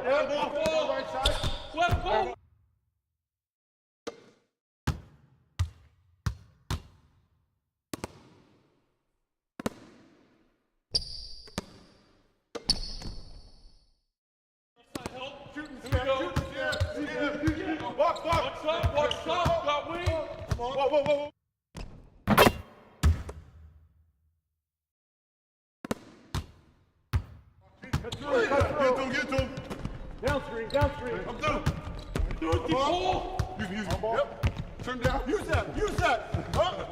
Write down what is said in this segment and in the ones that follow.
Right side. Left ball. Box, box. Watch up, got wing. Come on. Whoa. Get to him. Downstream. I'm through. Do it, the ball. Use it. Yep. Turn down. Use that. Huh?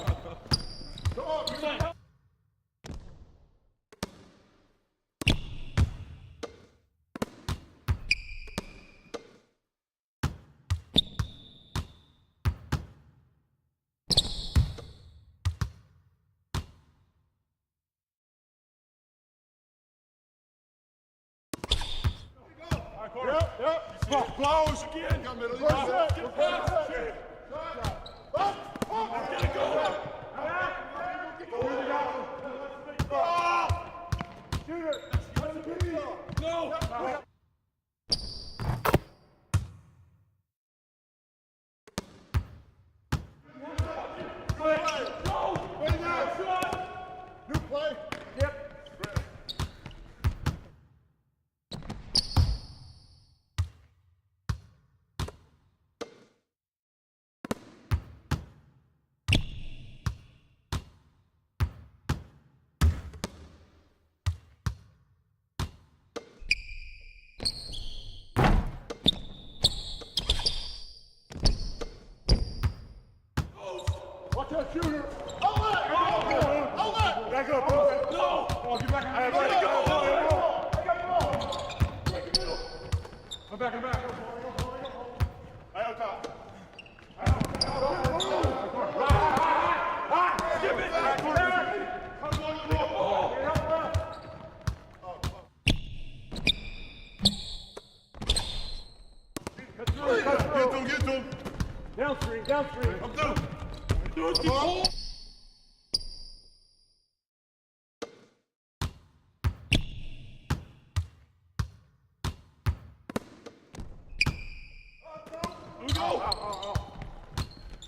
Come on. Yep. Blows again. Got middle. Get past. Go. New play. Yep. Watch that shooter. Outlet. Back up. Go. Oh, get back. I'm back. Right on top. Skip it. Get to him. Downstream. I'm through. Do it, the ball.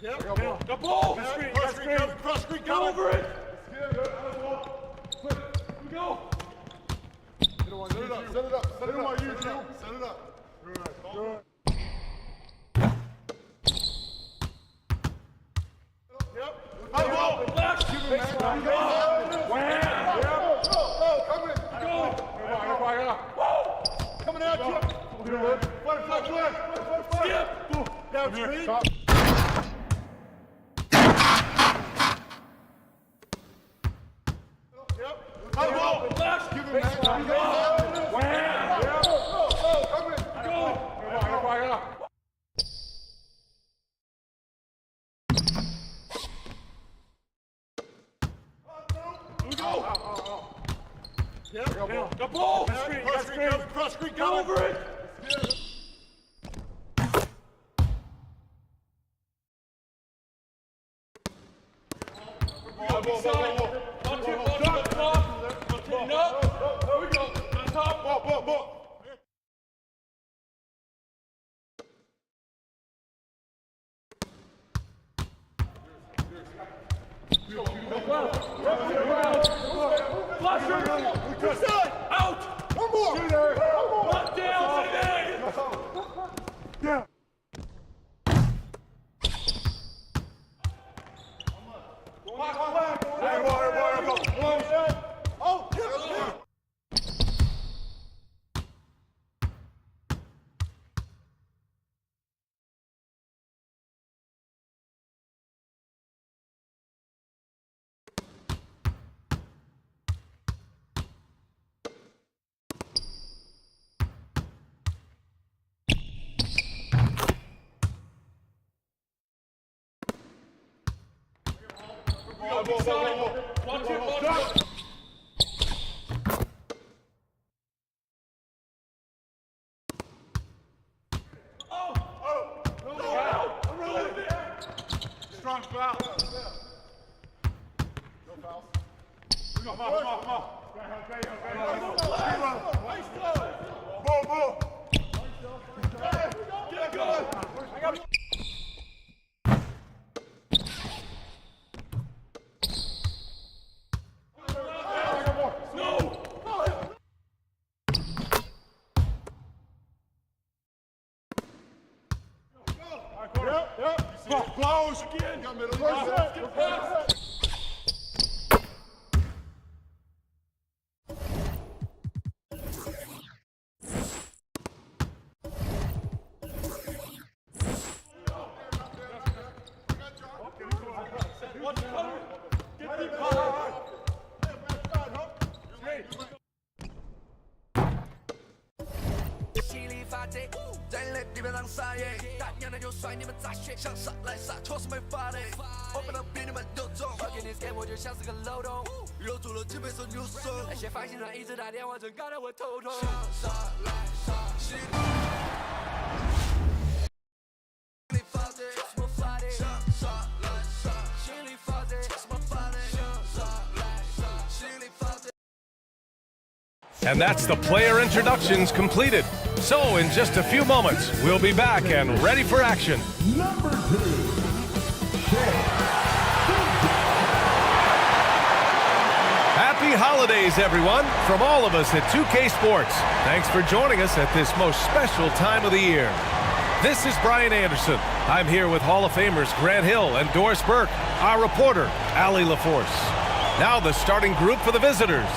Yep. The ball. Cross screen. Go over it. Flip. We go. Set it up. Set it up. Good. Yep. Left. Coming at you. Flat. Skip. Down screen. Yep. Left. Give him that. Go. We go. Yep. The ball. Cross screen. Go over it. Watch it. No. Here we go. On top. Ball. Flusher. Out. One more. One down. Yeah. Watch it. Strong foul. No foul. Come on. Nice throw. Ball. close. Again. Got middle. Reverse it. And that's the player introductions completed. So in just a few moments, we'll be back and ready for action. Number 2. Happy holidays, everyone, from all of us at 2K Sports. Thanks for joining us at this most special time of the year. This is Brian Anderson. I'm here with Hall of Famers Grant Hill and Doris Burke, our reporter, Allie LaForce. Now the starting group for the visitors.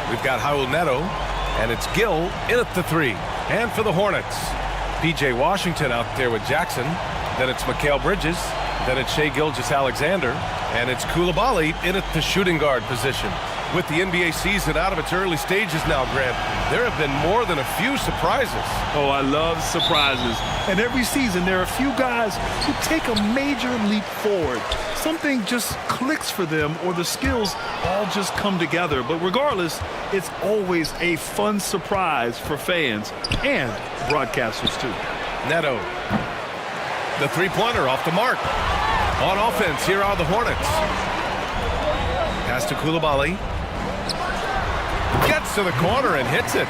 We've got Raul Neto, and it's Gill in at the 3. And for the Hornets, P.J. Washington out there with Jackson. Then it's Mikal Bridges. Then it's Shai Gilgeous-Alexander. And it's Coulibaly in at the shooting guard position. With the NBA season out of its early stages now, Grant, there have been more than a few surprises. Oh, I love surprises. And every season, there are a few guys who take a major leap forward. Something just clicks for them, or the skills all just come together. But regardless, it's always a fun surprise for fans and broadcasters, too. Neto. The three-pointer off the mark. On offense, here are the Hornets. Pass to Coulibaly. Gets to the corner and hits it.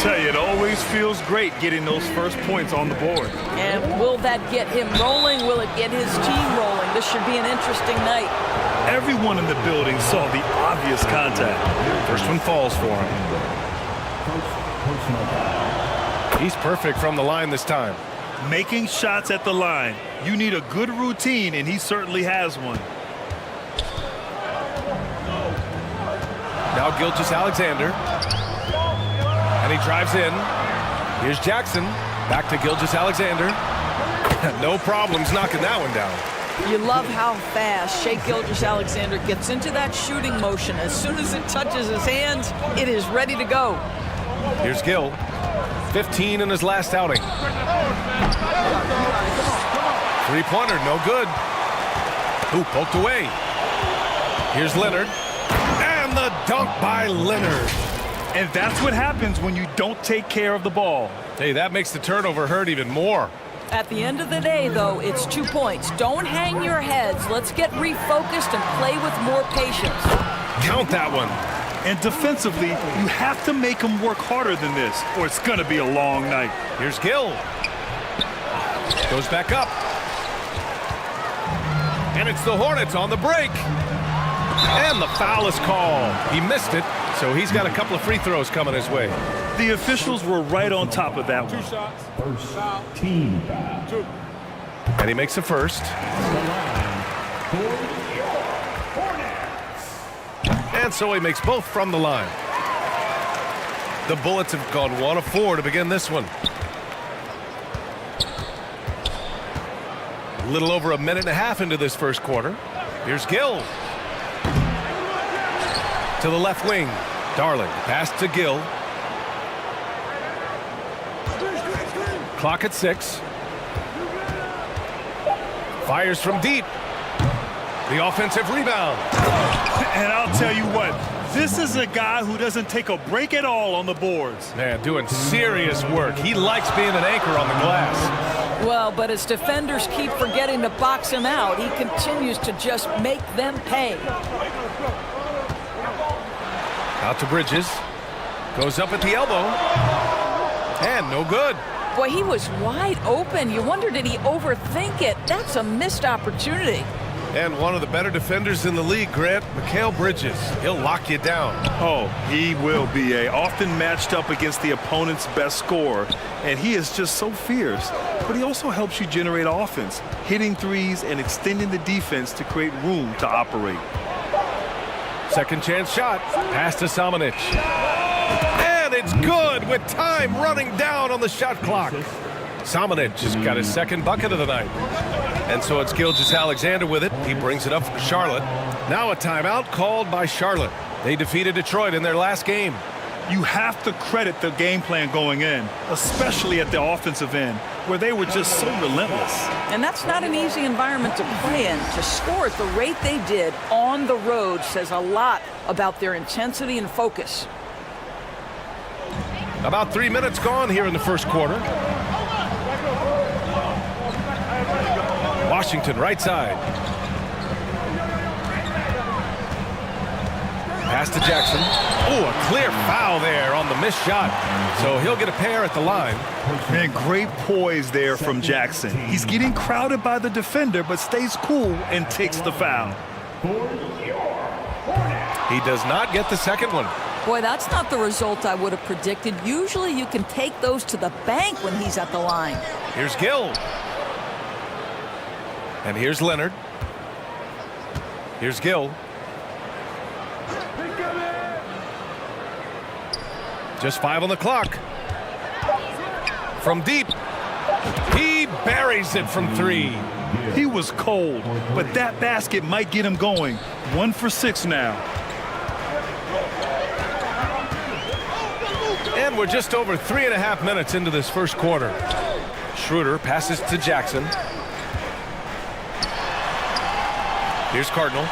Tell you, it always feels great getting those first points on the board. And will that get him rolling? Will it get his team rolling? This should be an interesting night. Everyone in the building saw the obvious contact. First one falls for him. He's perfect from the line this time. Making shots at the line. You need a good routine, and he certainly has one. Now Gilgeous-Alexander. And he drives in. Here's Jackson. Back to Gilgeous-Alexander. No problems knocking that one down. You love how fast Shai Gilgeous-Alexander gets into that shooting motion. As soon as it touches his hands, it is ready to go. Here's Gill. 15 in his last outing. Three-pointer, no good. Ooh, poked away. Here's Leonard. And the dunk by Leonard. And that's what happens when you don't take care of the ball. Hey, that makes the turnover hurt even more. At the end of the day, though, it's 2 points. Don't hang your heads. Let's get refocused and play with more patience. Count that one. And defensively, you have to make them work harder than this, or it's going to be a long night. Here's Gill. Goes back up. And it's the Hornets on the break. And the foul is called. He missed it, so he's got a couple of free throws coming his way. The officials were right on top of that one. 2 shots. First team foul. 2. And he makes a first. And so he makes both from the line. The Bullets have gone 1 of 4 to begin this one. A little over a minute and a half into this first quarter. Here's Gill. To the left wing. Darling. Pass to Gill. Clock at 6. Fires from deep. The offensive rebound. And I'll tell you what, this is a guy who doesn't take a break at all on the boards. Man, doing serious work. He likes being an anchor on the glass. Well, but as defenders keep forgetting to box him out, he continues to just make them pay. Out to Bridges. Goes up at the elbow. And no good. Boy, he was wide open. You wonder, did he overthink it? That's a missed opportunity. And one of the better defenders in the league, Grant, Mikal Bridges. He'll lock you down. Oh, he will be often matched up against the opponent's best scorer, and he is just so fierce. But he also helps you generate offense, hitting threes and extending the defense to create room to operate. Second chance shot. Pass to Samanic. And it's good with time running down on the shot clock. Samanic just got his second bucket of the night. And so it's Gilgeous-Alexander with it. He brings it up for Charlotte. Now a timeout called by Charlotte. They defeated Detroit in their last game. You have to credit the game plan going in, especially at the offensive end, where they were just so relentless. And that's not an easy environment to play in. To score at the rate they did on the road says a lot about their intensity and focus. About 3 minutes gone here in the first quarter. Washington right side. Pass to Jackson. Oh, a clear foul there on the missed shot. So he'll get a pair at the line. Man, great poise there from Jackson. He's getting crowded by the defender, but stays cool and takes the foul. He does not get the second one. Boy, that's not the result I would have predicted. Usually you can take those to the bank when he's at the line. Here's Gill. And here's Leonard. Here's Gill. Just 5 on the clock. From deep. He buries it from 3. He was cold, but that basket might get him going. 1 for 6 now. And we're just over 3.5 minutes into this first quarter. Schroeder passes to Jackson. Here's Cardinal.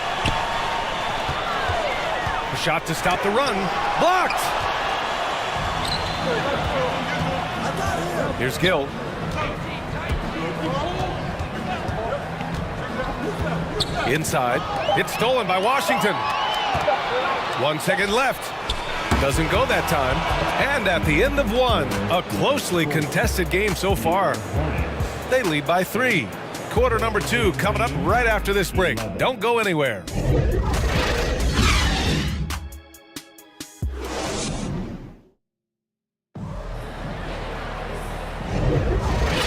A shot to stop the run. Blocked! Here's Gill. Inside. It's stolen by Washington. 1 second left. Doesn't go that time. And at the end of 1, a closely contested game so far. They lead by 3. Quarter number 2 coming up right after this break. Don't go anywhere.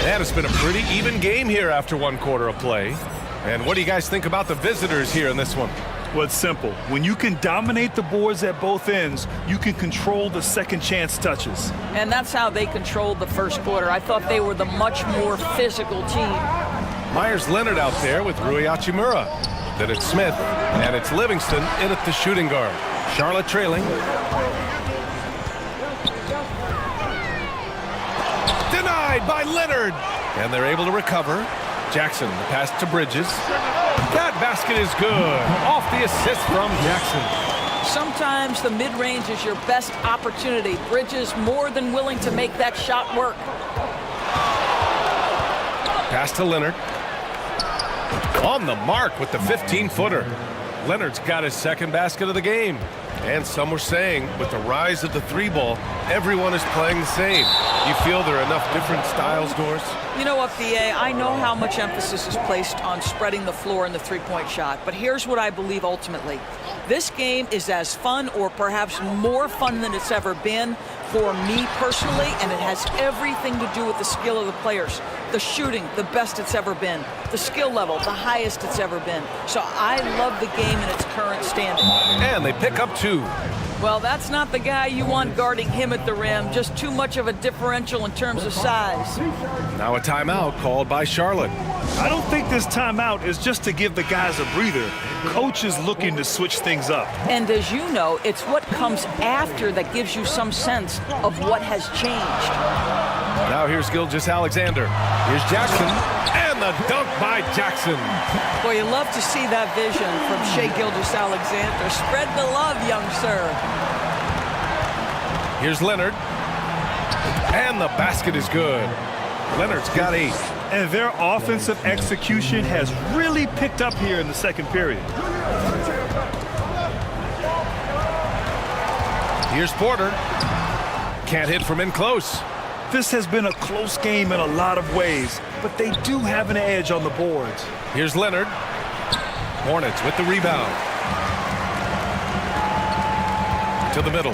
And it's been a pretty even game here after 1 quarter of play. And what do you guys think about the visitors here in this one? Well, it's simple. When you can dominate the boards at both ends, you can control the second chance touches. And that's how they controlled the first quarter. I thought they were the much more physical team. Myers-Leonard out there with Rui Hachimura. Then it's Smith, and it's Livingston in at the shooting guard. Charlotte trailing. Denied by Leonard. And they're able to recover. Jackson, the pass to Bridges. That basket is good. Off the assist from Jackson. Sometimes the mid-range is your best opportunity. Bridges more than willing to make that shot work. Pass to Leonard. On the mark with the 15-footer. Leonard's got his second basket of the game. And some were saying, with the rise of the 3-ball, everyone is playing the same. You feel there are enough different styles, Doris? You know what, B.A., I know how much emphasis is placed on spreading the floor in the three-point shot, but here's what I believe ultimately. This game is as fun or perhaps more fun than it's ever been for me personally, and it has everything to do with the skill of the players. The shooting, the best it's ever been. The skill level, the highest it's ever been. So I love the game in its current standing. And they pick up 2. Well, that's not the guy you want guarding him at the rim. Just too much of a differential in terms of size. Now a timeout called by Charlotte. I don't think this timeout is just to give the guys a breather. Coach is looking to switch things up. And as you know, it's what comes after that gives you some sense of what has changed. Now here's Gilgeous-Alexander. Here's Jackson. And the dunk by Jackson. Boy, you love to see that vision from Shai Gilgeous-Alexander. Spread the love, young sir. Here's Leonard. And the basket is good. Leonard's got 8. And their offensive execution has really picked up here in the second period. Here's Porter. Can't hit from in close. This has been a close game in a lot of ways, but they do have an edge on the boards. Here's Leonard. Hornets with the rebound. To the middle.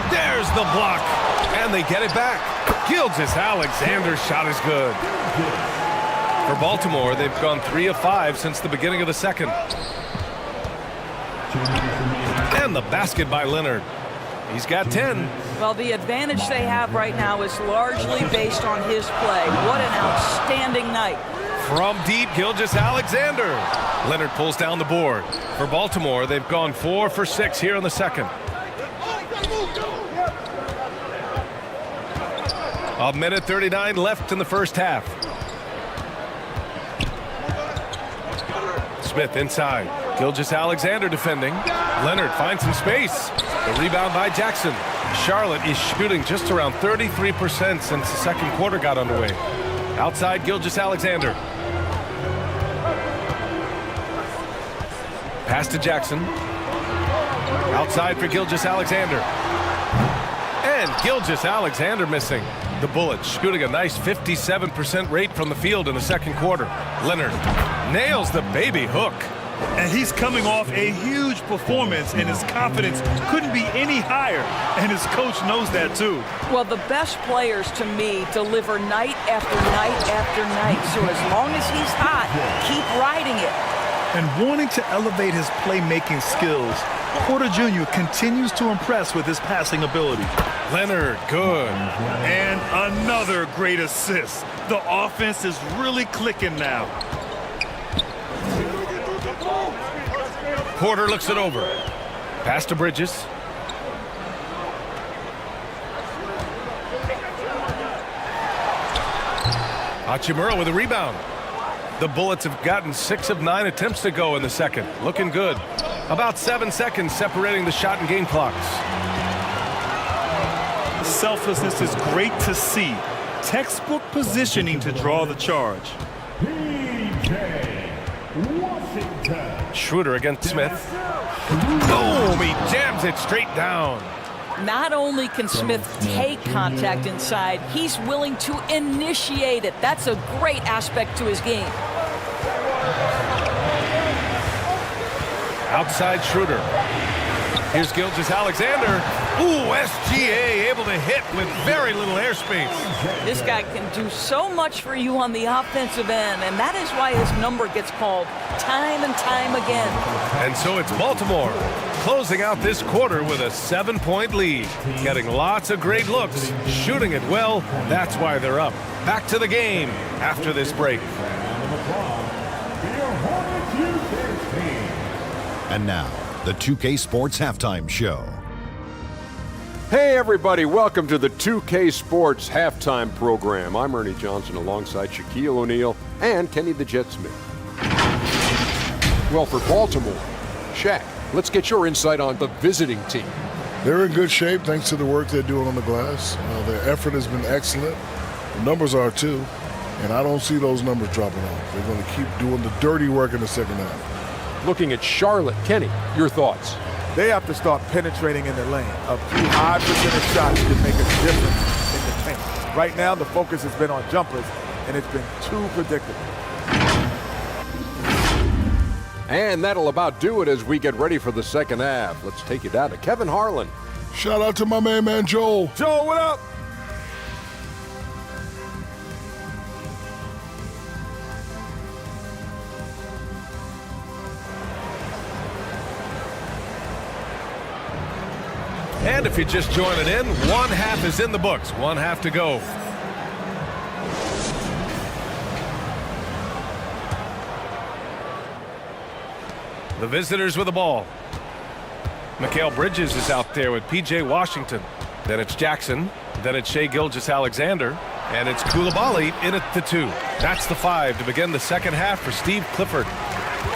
There's the block. And they get it back. Gilgeous-Alexander's shot is good. For Baltimore, they've gone 3 of 5 since the beginning of the second. And the basket by Leonard. He's got 10. Well, the advantage they have right now is largely based on his play. What an outstanding night. From deep, Gilgeous-Alexander. Leonard pulls down the board. For Baltimore, they've gone 4 for 6 here in the second. A minute 39 left in the first half. Smith inside. Gilgeous-Alexander defending. Leonard finds some space. The rebound by Jackson. Charlotte is shooting just around 33% since the second quarter got underway. Outside, Gilgeous-Alexander. Pass to Jackson. Outside for Gilgeous-Alexander. And Gilgeous-Alexander missing. The Bullets shooting a nice 57% rate from the field in the second quarter. Leonard nails the baby hook. And he's coming off a huge performance, and his confidence couldn't be any higher. And his coach knows that, too. Well, the best players, to me, deliver night after night after night. So as long as he's hot, keep riding it. And wanting to elevate his playmaking skills, Porter Jr. continues to impress with his passing ability. Leonard, good. And another great assist. The offense is really clicking now. Porter looks it over. Pass to Bridges. Hachimura with a rebound. The Bullets have gotten 6 of 9 attempts to go in the second. Looking good. About 7 seconds separating the shot and game clocks. Selflessness is great to see. Textbook positioning to draw the charge. Schroeder against Smith. Boom! He jams it straight down. Not only can Smith take contact inside, he's willing to initiate it. That's a great aspect to his game. Outside Schroeder. Here's Gilgeous-Alexander. Ooh, SGA able to hit with very little airspace. This guy can do so much for you on the offensive end, and that is why his number gets called time and time again. And so it's Baltimore closing out this quarter with a 7-point lead. Getting lots of great looks, shooting it well. That's why they're up. Back to the game after this break. And now, the 2K Sports Halftime Show. Hey everybody, welcome to the 2K Sports Halftime Program. I'm Ernie Johnson alongside Shaquille O'Neal and Kenny the Jet Smith. Well, for Baltimore, Shaq, let's get your insight on the visiting team. They're in good shape thanks to the work they're doing on the glass. Their effort has been excellent. The numbers are too, and I don't see those numbers dropping off. They're going to keep doing the dirty work in the second half. Looking at Charlotte, Kenny, your thoughts? They have to start penetrating in the lane. A few high percentage shots can make a difference in the paint. Right now, the focus has been on jumpers, and it's been too predictable. And that'll about do it as we get ready for the second half. Let's take you down to Kevin Harlan. Shout out to my man Joel. Joel, what up? And if you're just joining in, one half is in the books. One half to go. The visitors with the ball. Mikal Bridges is out there with P.J. Washington. Then it's Jackson. Then it's Shai Gilgeous-Alexander. And it's Coulibaly in at the 2. That's the 5 to begin the second half for Steve Clifford.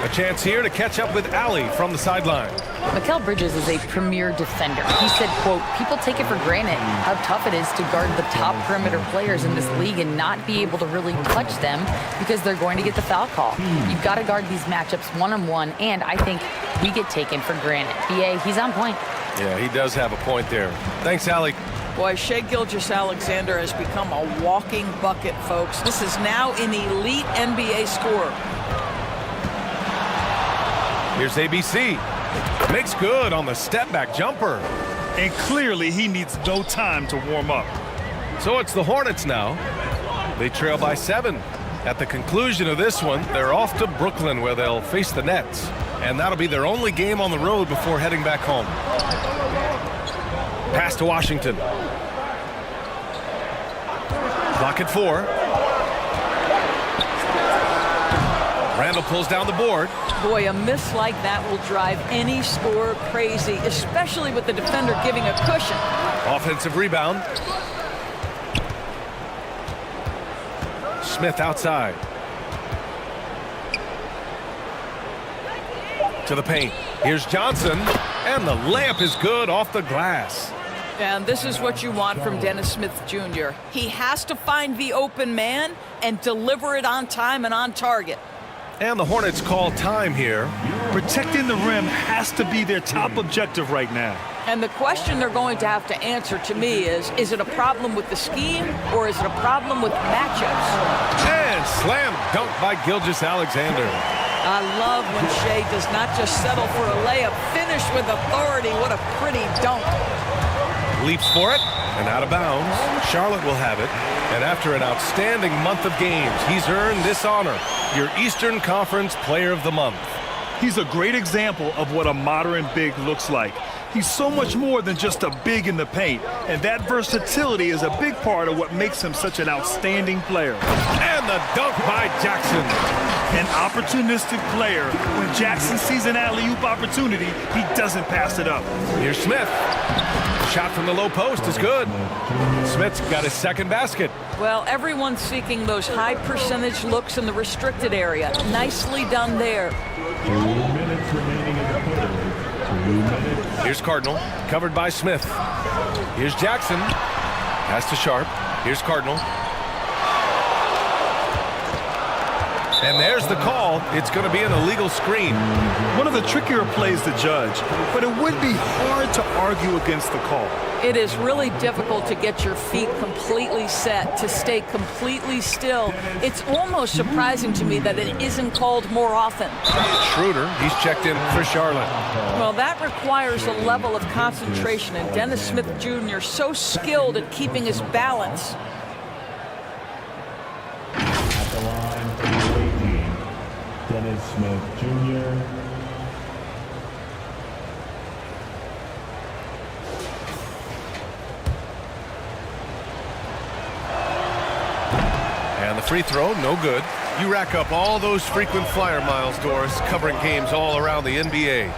A chance here to catch up with Allie from the sideline. Mikal Bridges is a premier defender. He said, quote, people take it for granted how tough it is to guard the top perimeter players in this league and not be able to really touch them because they're going to get the foul call. You've got to guard these matchups one-on-one, and I think we get taken for granted. BA, he's on point. Yeah, he does have a point there. Thanks, Allie. Boy, Shai Gilgeous-Alexander has become a walking bucket, folks. This is now an elite NBA scorer. Here's ABC. Makes good on the step-back jumper. And clearly he needs no time to warm up. So it's the Hornets now. They trail by 7. At the conclusion of this one, they're off to Brooklyn where they'll face the Nets. And that'll be their only game on the road before heading back home. Pass to Washington. Clock at 4. Randall pulls down the board. Boy, a miss like that will drive any scorer crazy, especially with the defender giving a cushion. Offensive rebound. Smith outside. To the paint. Here's Johnson. And the layup is good off the glass. And this is what you want from Dennis Smith Jr. He has to find the open man and deliver it on time and on target. And the Hornets call time here. Protecting the rim has to be their top objective right now. And the question they're going to have to answer to me is it a problem with the scheme or is it a problem with matchups? And slam dunk by Gilgeous-Alexander. I love when Shea does not just settle for a layup, finish with authority. What a pretty dunk. Leaps for it and out of bounds. Charlotte will have it. And after an outstanding month of games, he's earned this honor, your Eastern Conference Player of the Month. He's a great example of what a modern big looks like. He's so much more than just a big in the paint, and that versatility is a big part of what makes him such an outstanding player. And the dunk by Jackson. An opportunistic player. When Jackson sees an alley-oop opportunity, he doesn't pass it up. Here's Smith. Shot from the low post is good. Smith's got his second basket. Well, everyone's seeking those high percentage looks in the restricted area. Nicely done there. 2 minutes remaining in the quarter. 2 minutes. Here's Cardinal, covered by Smith. Here's Jackson. Pass to Sharp. Here's Cardinal. And there's the call. It's going to be an illegal screen. One of the trickier plays to judge, but it would be hard to argue against the call. It is really difficult to get your feet completely set, to stay completely still. It's almost surprising to me that it isn't called more often. Schroeder, he's checked in for Charlotte. Well, that requires a level of concentration, and Dennis Smith Jr. so skilled at keeping his balance. At the line for the 18, Dennis Smith Jr. And the free throw, no good. You rack up all those frequent flyer miles, Doris, covering games all around the NBA.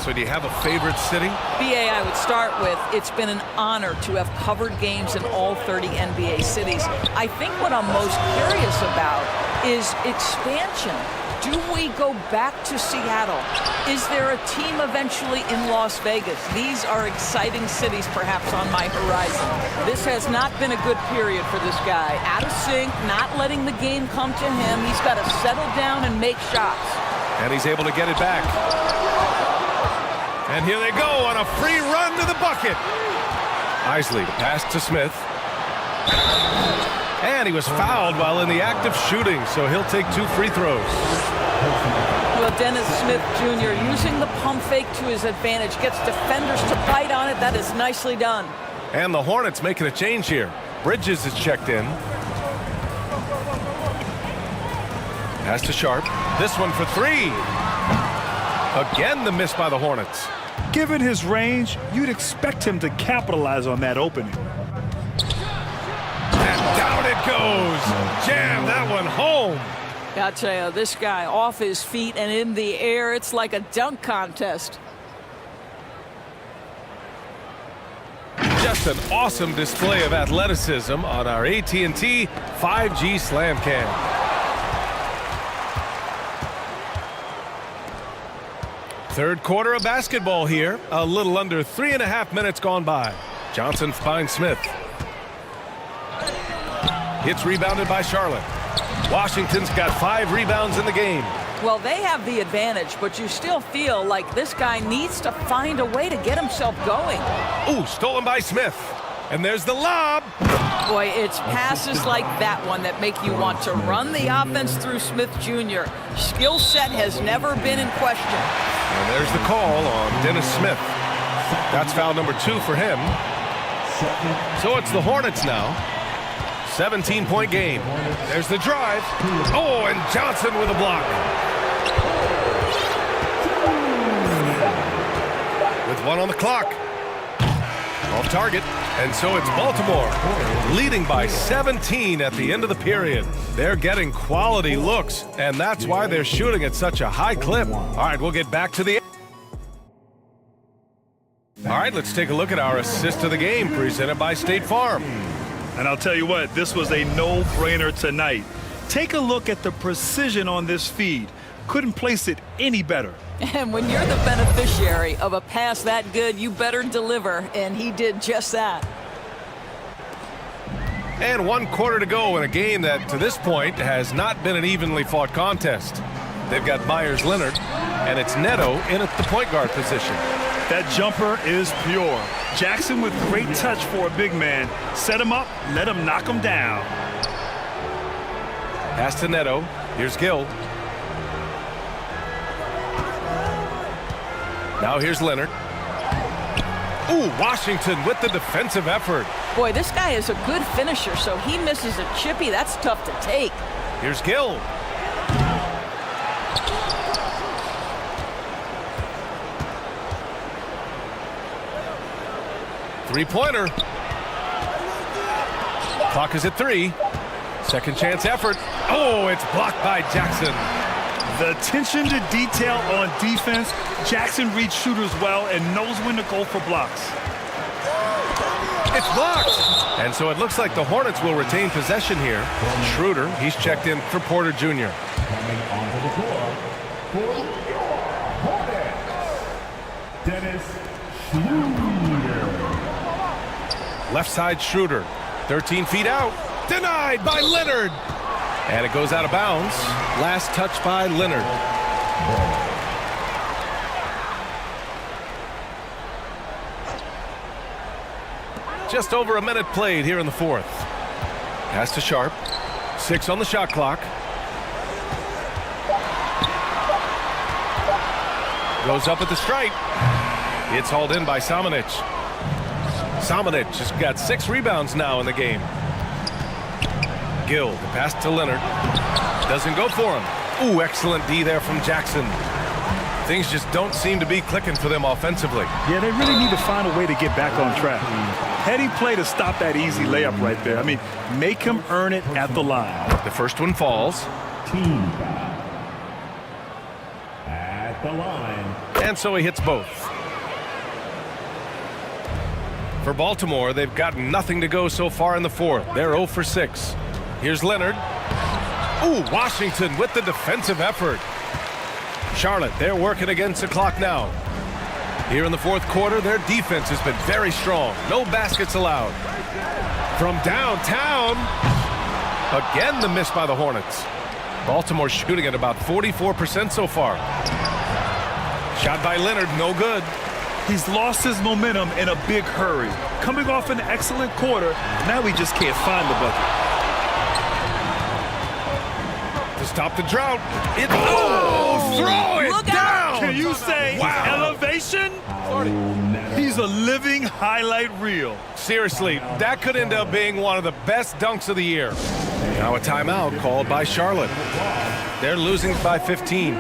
So do you have a favorite city? BA, I would start with, it's been an honor to have covered games in all 30 NBA cities. I think what I'm most curious about is expansion. Do we go back to Seattle? Is there a team eventually in Las Vegas? These are exciting cities perhaps on my horizon. This has not been a good period for this guy. Out of sync, not letting the game come to him. He's got to settle down and make shots. And he's able to get it back. And here they go on a free run to the bucket. Isley, the pass to Smith. And he was fouled while in the act of shooting, so he'll take 2 free throws. Well, Dennis Smith Jr. using the pump fake to his advantage, gets defenders to bite on it. That is nicely done. And the Hornets making a change here. Bridges is checked in. Pass to Sharp. This one for 3. Again, the miss by the Hornets. Given his range, you'd expect him to capitalize on that opening. And down it goes. Jam that one home. I'll tell you, this guy off his feet and in the air, it's like a dunk contest. Just an awesome display of athleticism on our AT&T 5G Slam Cam. Third quarter of basketball here. A little under 3.5 minutes gone by. Johnson finds Smith. It's rebounded by Charlotte. Washington's got 5 rebounds in the game. Well, they have the advantage, but you still feel like this guy needs to find a way to get himself going. Ooh, stolen by Smith. And there's the lob. Boy, it's passes like that one that make you want to run the offense through Smith Jr. Skill set has never been in question. And there's the call on Dennis Smith. That's foul number 2 for him. So it's the Hornets now. 17-point game. There's the drive. Oh, and Johnson with a block. With 1 on the clock. Off target. And so it's Baltimore leading by 17 at the end of the period. They're getting quality looks, and that's why they're shooting at such a high clip. All right, we'll get back to the... All right, let's take a look at our assist of the game presented by State Farm. And I'll tell you what, this was a no-brainer tonight. Take a look at the precision on this feed. Couldn't place it any better. And when you're the beneficiary of a pass that good, you better deliver, and he did just that. And 1 quarter to go in a game that, to this point, has not been an evenly fought contest. They've got Myers-Leonard, and it's Neto in at the point guard position. That jumper is pure. Jackson with great touch for a big man. Set him up, let him knock him down. Pass to Neto. Here's Gill. Now here's Leonard. Ooh, Washington with the defensive effort. Boy, this guy is a good finisher, so he misses a chippy. That's tough to take. Here's Gill. Three-pointer. Clock is at 3. Second chance effort. Oh, it's blocked by Jackson. The attention to detail on defense. Jackson reads shooters well and knows when to go for blocks. It's blocked. And so it looks like the Hornets will retain possession here. Schroeder, he's checked in for Porter Jr. Coming onto the floor for your Hornets, Dennis Schroeder. Left side Schroeder. 13 feet out. Denied by Leonard. And it goes out of bounds. Last touch by Leonard. Just over a minute played here in the 4th. Pass to Sharp. 6 on the shot clock. Goes up at the stripe. It's hauled in by Samanic. Samanic has got 6 rebounds now in the game. Gill, the pass to Leonard. Doesn't go for him. Ooh, excellent D there from Jackson. Things just don't seem to be clicking for them offensively. Yeah, they really need to find a way to get back on track. Heady play to stop that easy layup right there. I mean, make him earn it at the line. The first one falls. Team foul. At the line. And so he hits both. For Baltimore, they've got nothing to go so far in the 4th. They're 0 for 6. Here's Leonard. Ooh, Washington with the defensive effort. Charlotte, they're working against the clock now. Here in the 4th quarter, their defense has been very strong. No baskets allowed. From downtown, again the miss by the Hornets. Baltimore shooting at about 44% so far. Shot by Leonard, no good. He's lost his momentum in a big hurry. Coming off an excellent quarter, now he just can't find the bucket. To stop the drought, it's throw it down! Can you say elevation? He's a living highlight reel. Seriously, that could end up being one of the best dunks of the year. Now a timeout called by Charlotte. They're losing by 15.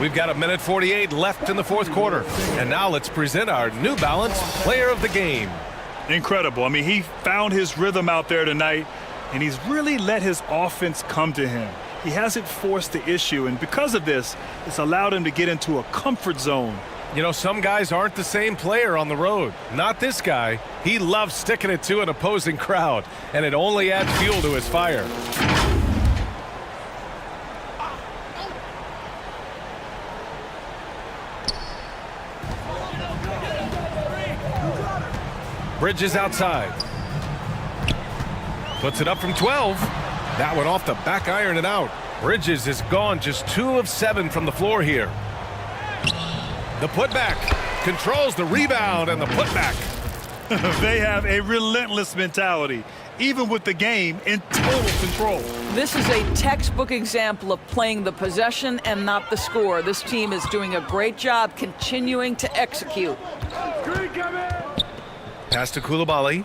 We've got 1:48 left in the 4th quarter. And now let's present our New Balance Player of the Game. Incredible. I mean, he found his rhythm out there tonight, and he's really let his offense come to him. He hasn't forced the issue, and because of this, it's allowed him to get into a comfort zone. You know, some guys aren't the same player on the road. Not this guy. He loves sticking it to an opposing crowd, and it only adds fuel to his fire. Bridges outside. Puts it up from 12. That one off the back iron and out. Bridges is gone just 2 of 7 from the floor here. The putback controls the rebound and the putback. They have a relentless mentality, even with the game in total control. This is a textbook example of playing the possession and not the score. This team is doing a great job continuing to execute. Pass to Koulibaly.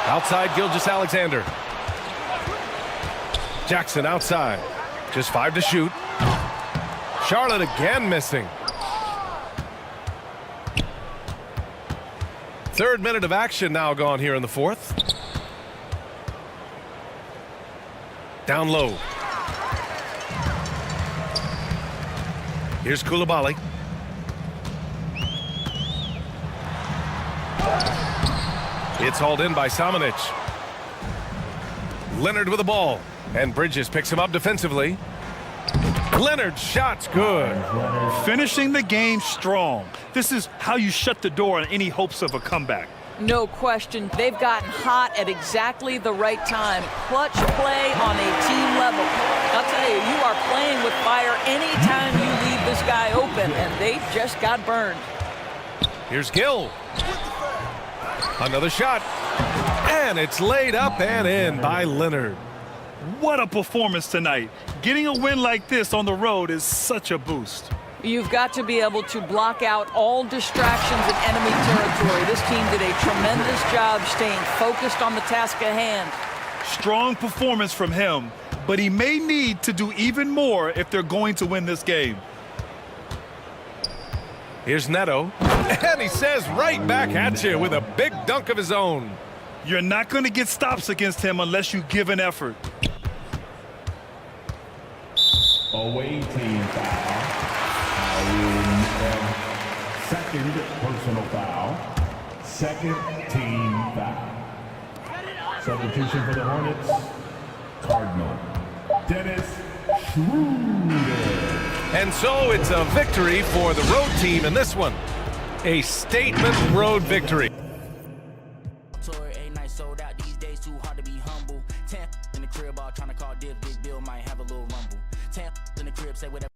Outside Gilgeous-Alexander. Jackson outside. Just 5 to shoot. Charlotte again missing. Third minute of action now gone here in the fourth. Down low. Here's Koulibaly. It's hauled in by Samanic. Leonard with the ball. And Bridges picks him up defensively. Leonard's shot's good. Finishing the game strong. This is how you shut the door on any hopes of a comeback. No question. They've gotten hot at exactly the right time. Clutch play on a team level. I'll tell you, you are playing with fire anytime you leave this guy open, and they just got burned. Here's Gill. Another shot. And it's laid up and in by Leonard. What a performance tonight. Getting a win like this on the road is such a boost. You've got to be able to block out all distractions in enemy territory. This team did a tremendous job staying focused on the task at hand. Strong performance from him, but he may need to do even more if they're going to win this game. Here's Neto. And he says right back at you with a big dunk of his own. You're not going to get stops against him unless you give an effort. Away team foul. Second personal foul. Second team foul. Substitution for the Hornets. Cardinal. Dennis Schroeder. And so it's a victory for the road team in this one. A statement road victory. Sold out these days, too hard to be humble. 10 in the crib, all trying to call Div, Big Bill might have a little rumble. 10 in the crib, say whatever.